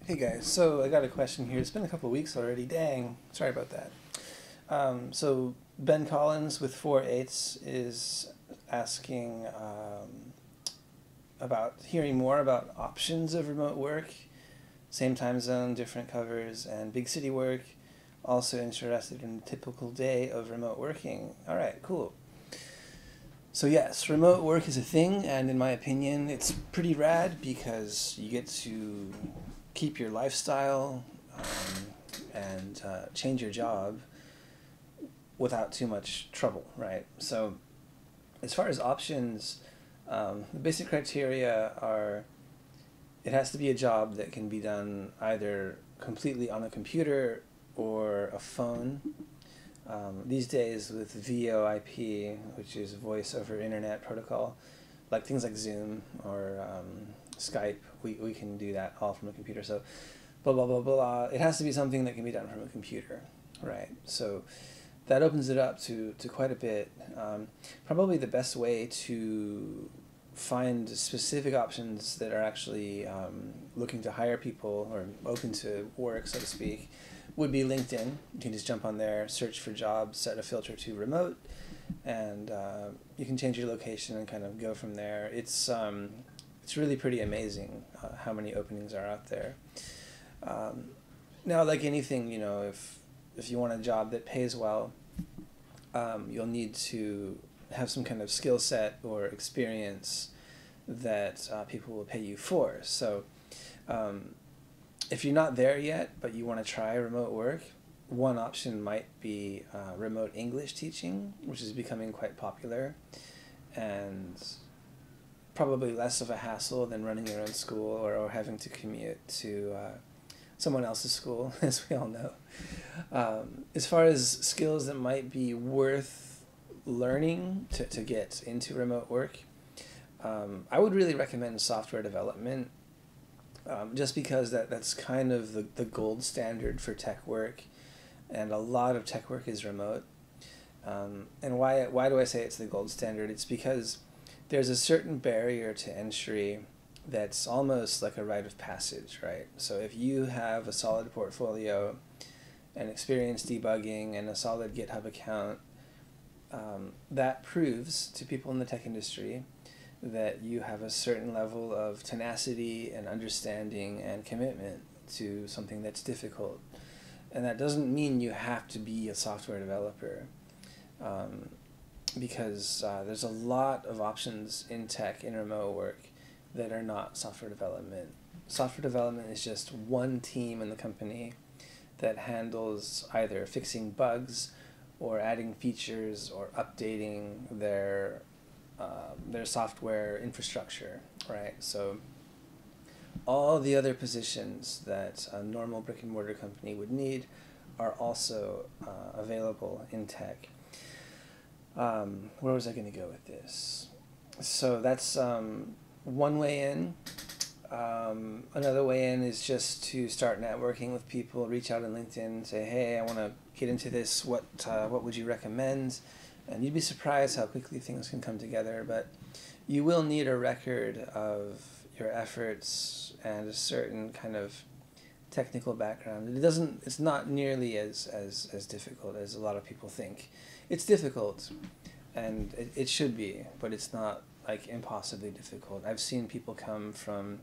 Hey guys, so I got a question here. It's been a couple of weeks already. Dang, sorry about that. So Ben Collins with 4/8 is asking about hearing more about options of remote work, same time zone, different covers, and big city work. Also interested in a typical day of remote working. All right, cool. So yes, remote work is a thing, and in my opinion, it's pretty rad because you get to keep your lifestyle and change your job without too much trouble, right? So as far as options, the basic criteria are it has to be a job that can be done either completely on a computer or a phone. These days with VoIP, which is Voice over Internet Protocol, like things like Zoom or Skype, we can do that all from a computer. So blah, blah, blah, blah. It has to be something that can be done from a computer, right? So that opens it up to quite a bit. Probably the best way to find specific options that are actually looking to hire people or open to work, so to speak, would be LinkedIn. You can just jump on there, search for jobs, set a filter to remote, and you can change your location and kind of go from there. It's really pretty amazing how many openings are out there. Now, like anything, you know, if you want a job that pays well, you'll need to have some kind of skill set or experience that people will pay you for. So if you're not there yet, but you want to try remote work, one option might be remote English teaching, which is becoming quite popular and probably less of a hassle than running your own school or having to commute to someone else's school, as we all know. As far as skills that might be worth learning to get into remote work, I would really recommend software development. Just because that's kind of the gold standard for tech work, and a lot of tech work is remote. And why do I say it's the gold standard? It's because there's a certain barrier to entry that's almost like a rite of passage, right? So if you have a solid portfolio and experience debugging and a solid GitHub account, that proves to people in the tech industry that you have a certain level of tenacity and understanding and commitment to something that's difficult. And that doesn't mean you have to be a software developer, because there's a lot of options in tech, in remote work, that are not software development. Software development is just one team in the company that handles either fixing bugs or adding features or updating their software infrastructure, right? So all the other positions that a normal brick and mortar company would need are also available in tech. Where was I going to go with this? So that's one way in. Another way in is just to start networking with people, reach out on LinkedIn and say, hey, I want to get into this. What would you recommend? And you'd be surprised how quickly things can come together, but you will need a record of your efforts and a certain kind of technical background. It's not nearly as difficult as a lot of people think. It's difficult, and it should be, but it's not like impossibly difficult. I've seen people come from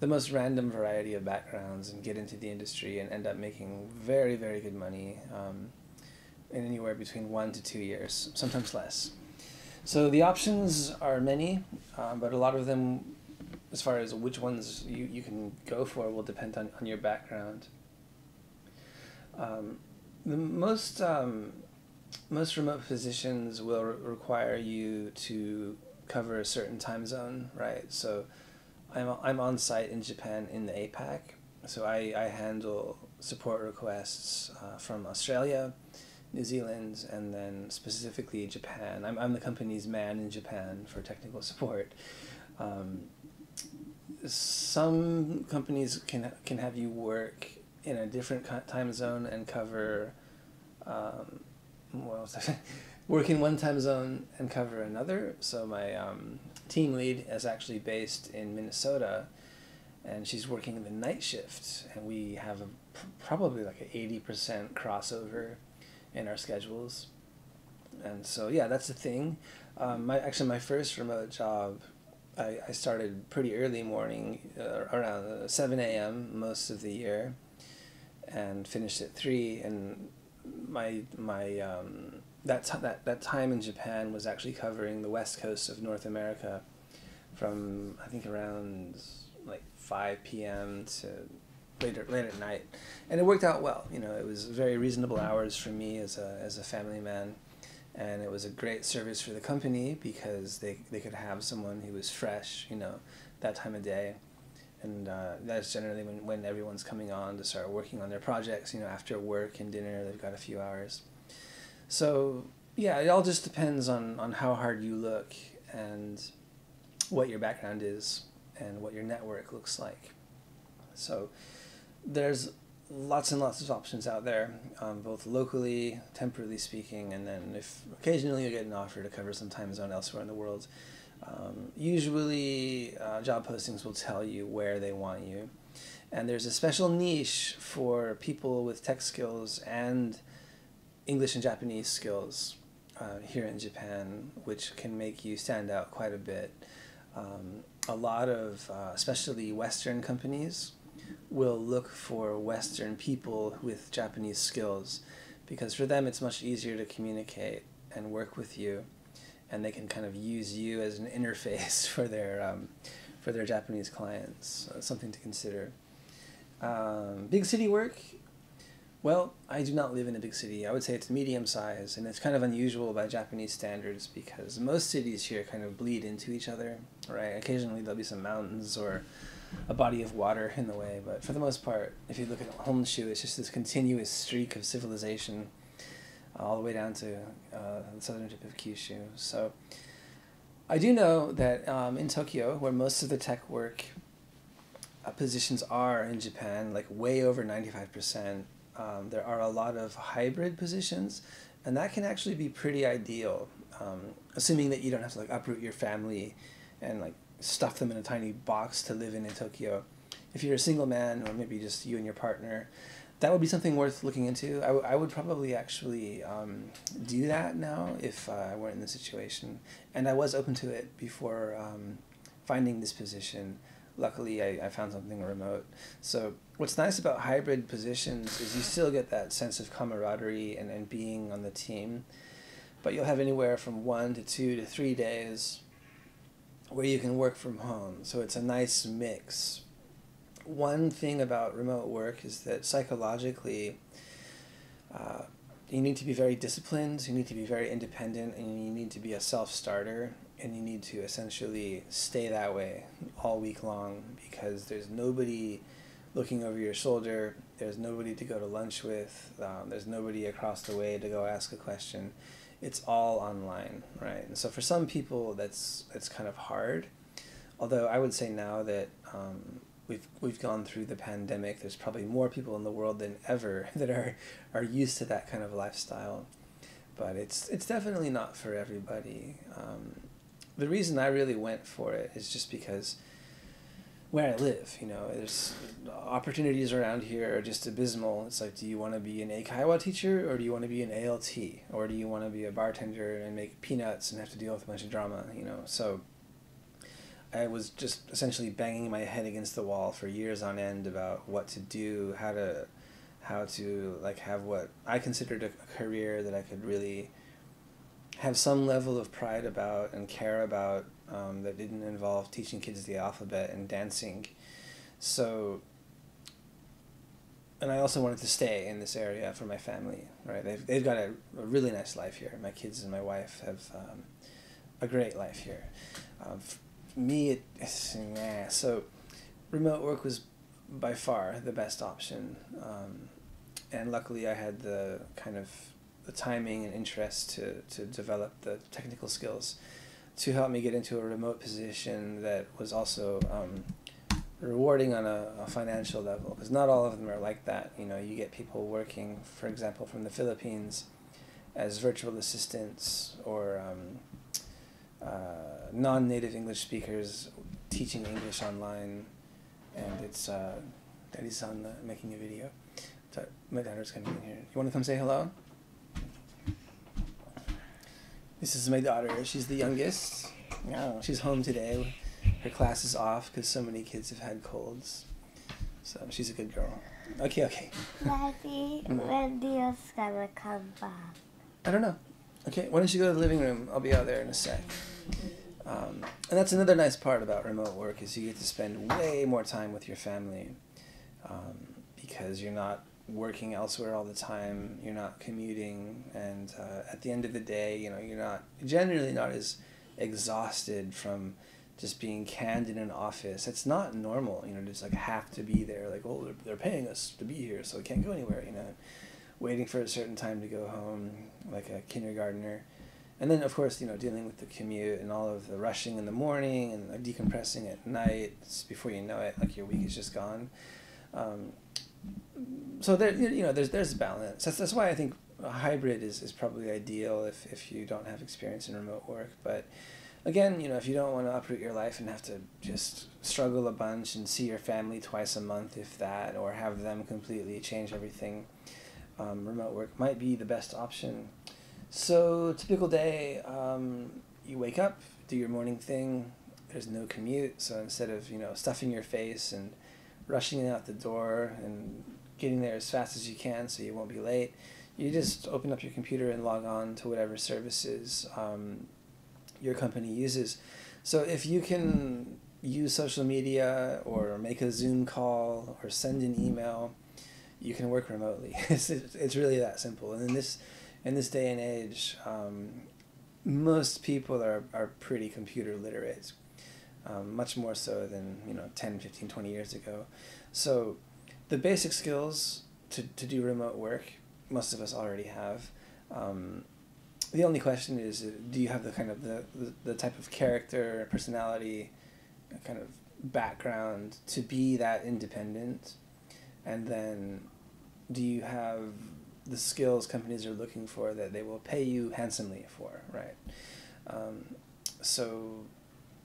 the most random variety of backgrounds and get into the industry and end up making very, very good money in anywhere between 1 to 2 years, sometimes less. So the options are many, but a lot of them, as far as which ones you can go for, will depend on your background. The most remote positions will require you to cover a certain time zone, right? So I'm on site in Japan in the APAC, so I handle support requests from Australia, New Zealand, and then specifically Japan. I'm the company's man in Japan for technical support. Some companies can have you work in a different time zone and cover work in one time zone and cover another. So my team lead is actually based in Minnesota, and she's working in the night shift, and we have probably like an 80% crossover in our schedules. And so yeah, that's the thing. My first remote job, I started pretty early morning, around 7 a.m. most of the year, and finished at 3. And that time in Japan was actually covering the west coast of North America, from I think around like 5 p.m. to late at night, and it worked out well. It was very reasonable hours for me as a family man, and it was a great service for the company because they could have someone who was fresh, that time of day, and that's generally when everyone's coming on to start working on their projects. After work and dinner, they've got a few hours. So yeah, it all just depends on how hard you look and what your background is and what your network looks like. So there's lots and lots of options out there, both locally, temporally speaking, and then if occasionally you get an offer to cover some time zone elsewhere in the world. Usually job postings will tell you where they want you. And there's a special niche for people with tech skills and English and Japanese skills here in Japan, which can make you stand out quite a bit. A lot of, especially Western companies, will look for Western people with Japanese skills, because for them it's much easier to communicate and work with you, and they can kind of use you as an interface for their Japanese clients. Something to consider. Big city work. Well, I do not live in a big city. I would say it's medium size, and it's kind of unusual by Japanese standards because most cities here kind of bleed into each other, right? Occasionally there'll be some mountains or a body of water in the way, but for the most part, if you look at Honshu, it's just this continuous streak of civilization all the way down to the southern tip of Kyushu. So I do know that in Tokyo, where most of the tech work positions are in Japan, like way over 95%, there are a lot of hybrid positions, and that can actually be pretty ideal, assuming that you don't have to like uproot your family and like stuff them in a tiny box to live in Tokyo. If you're a single man, or maybe just you and your partner, that would be something worth looking into. I would probably actually do that now if I weren't in the situation, and I was open to it before finding this position. Luckily, I found something remote. So what's nice about hybrid positions is you still get that sense of camaraderie and being on the team, but you'll have anywhere from 1 to 2 to 3 days where you can work from home. So it's a nice mix. One thing about remote work is that psychologically, you need to be very disciplined, you need to be very independent, and you need to be a self-starter, and you need to essentially stay that way all week long, because there's nobody looking over your shoulder, there's nobody to go to lunch with, there's nobody across the way to go ask a question. It's all online, right? And so for some people, that's kind of hard. Although I would say now that we've gone through the pandemic, there's probably more people in the world than ever that are used to that kind of lifestyle. But it's definitely not for everybody. The reason I really went for it is just because where I live, there's opportunities around here are just abysmal. It's like, do you want to be an Eikaiwa teacher, or do you want to be an ALT, or do you want to be a bartender and make peanuts and have to deal with a bunch of drama, So I was just essentially banging my head against the wall for years on end about what to do, how to like have what I considered a career that I could really have some level of pride about and care about, that didn't involve teaching kids the alphabet and dancing. So, and I also wanted to stay in this area for my family, right? They've got a really nice life here. My kids and my wife have a great life here. Me, so remote work was by far the best option, and luckily I had the timing and interest to develop the technical skills to help me get into a remote position that was also rewarding on a financial level, because not all of them are like that. You get people working, for example, from the Philippines as virtual assistants, or non-native English speakers teaching English online, and it's Daddy's on making a video. So my daughter's coming in here. You want to come say hello? This is my daughter. She's the youngest. Yeah, she's home today. Her class is off because so many kids have had colds. So she's a good girl. Okay. Daddy, when do you gonna come back? I don't know. Okay, why don't you go to the living room? I'll be out there in a sec. And that's another nice part about remote work is you get to spend way more time with your family because you're not working elsewhere all the time. You're not commuting, and at the end of the day, you're generally not as exhausted from just being canned in an office. It's not normal, just like have to be there. Like, oh, they're paying us to be here, so we can't go anywhere. Waiting for a certain time to go home, like a kindergartner. And then, of course, dealing with the commute and all of the rushing in the morning and decompressing at night. Before you know it, like your week is just gone. So there, there's a balance. That's why I think a hybrid is probably ideal if you don't have experience in remote work. But again, if you don't want to uproot your life and have to just struggle a bunch and see your family twice a month, if that, or have them completely change everything, remote work might be the best option. So typical day, you wake up, do your morning thing. There's no commute, so instead of stuffing your face and rushing out the door and getting there as fast as you can so you won't be late, you just open up your computer and log on to whatever services your company uses. So if you can use social media or make a Zoom call or send an email, you can work remotely. It's really that simple. And in this day and age, most people are pretty computer literate, much more so than 10, 15, 20 years ago. So the basic skills to do remote work, most of us already have. The only question is, do you have the kind of the type of character, personality, kind of background to be that independent? And then do you have the skills companies are looking for that they will pay you handsomely for, right? So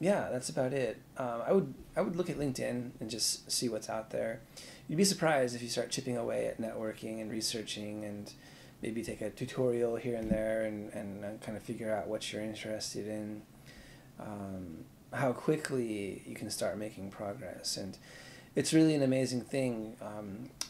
yeah, that's about it. I would look at LinkedIn and just see what's out there. You'd be surprised if you start chipping away at networking and researching and maybe take a tutorial here and there and kind of figure out what you're interested in, how quickly you can start making progress. And it's really an amazing thing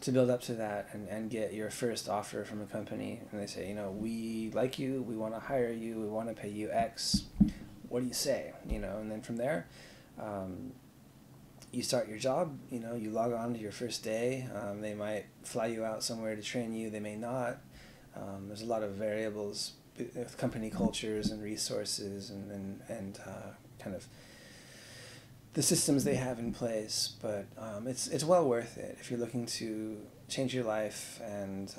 to build up to that and get your first offer from a company. And they say, we like you, we want to hire you, we want to pay you X. What do you say? And then from there, you start your job, you log on to your first day. They might fly you out somewhere to train you, they may not. There's a lot of variables with company cultures and resources and kind of the systems they have in place, but it's well worth it if you're looking to change your life and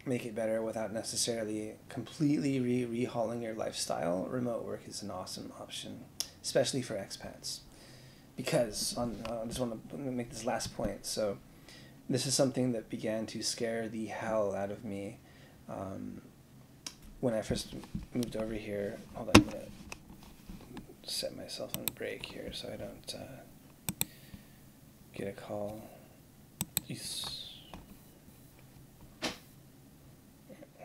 make it better without necessarily completely rehauling your lifestyle. Remote work is an awesome option, especially for expats. Because I just want to make this last point. So this is something that began to scare the hell out of me when I first moved over here. Hold on, I'm gonna set myself on break here so I don't get a call. Jeez.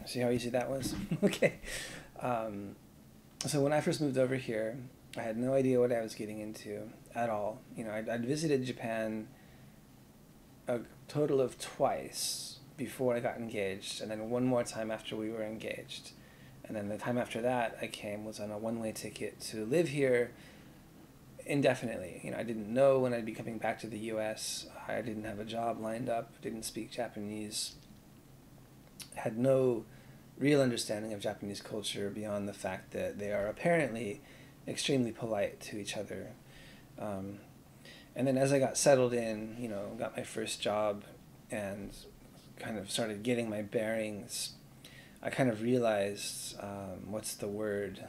See how easy that was? Okay. So when I first moved over here, I had no idea what I was getting into at all. I'd visited Japan a total of twice before I got engaged, and then one more time after we were engaged. And then the time after that I came was on a one-way ticket to live here indefinitely. I didn't know when I'd be coming back to the U.S. I didn't have a job lined up, didn't speak Japanese, had no real understanding of Japanese culture beyond the fact that they are apparently extremely polite to each other. And then as I got settled in, got my first job and kind of started getting my bearings, I kind of realized, what's the word?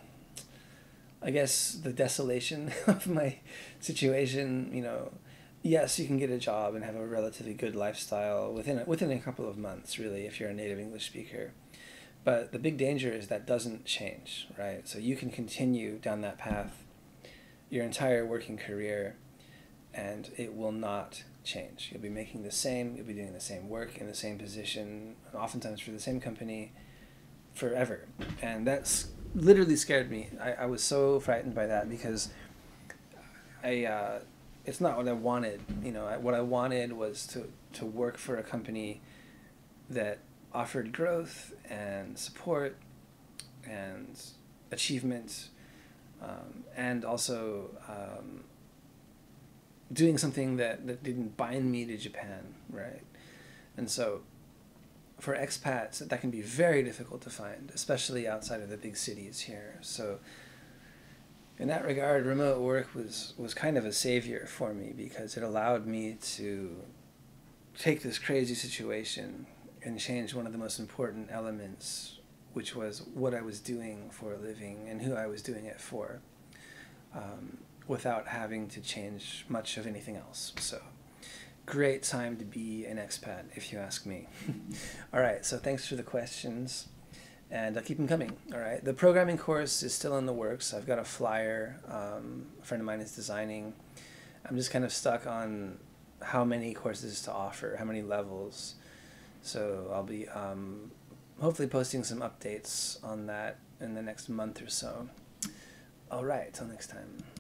I guess the desolation of my situation. Yes, you can get a job and have a relatively good lifestyle within a couple of months, really, if you're a native English speaker. But the big danger is that doesn't change, right? So you can continue down that path your entire working career and it will not change. You'll be making the same, you'll be doing the same work in the same position, and oftentimes for the same company forever. And that's literally scared me. I was so frightened by that because it's not what I wanted. What I wanted was to work for a company that offered growth and support and achievement, and also doing something that didn't bind me to Japan, right? And so for expats, that can be very difficult to find, especially outside of the big cities here. So in that regard, remote work was kind of a savior for me because it allowed me to take this crazy situation and change one of the most important elements, which was what I was doing for a living and who I was doing it for, without having to change much of anything else. So great time to be an expat, if you ask me. All right, so thanks for the questions, and keep them coming. All right, the programming course is still in the works. I've got a flyer a friend of mine is designing. I'm just kind of stuck on how many courses to offer, how many levels. So I'll be hopefully posting some updates on that in the next month or so. All right, till next time.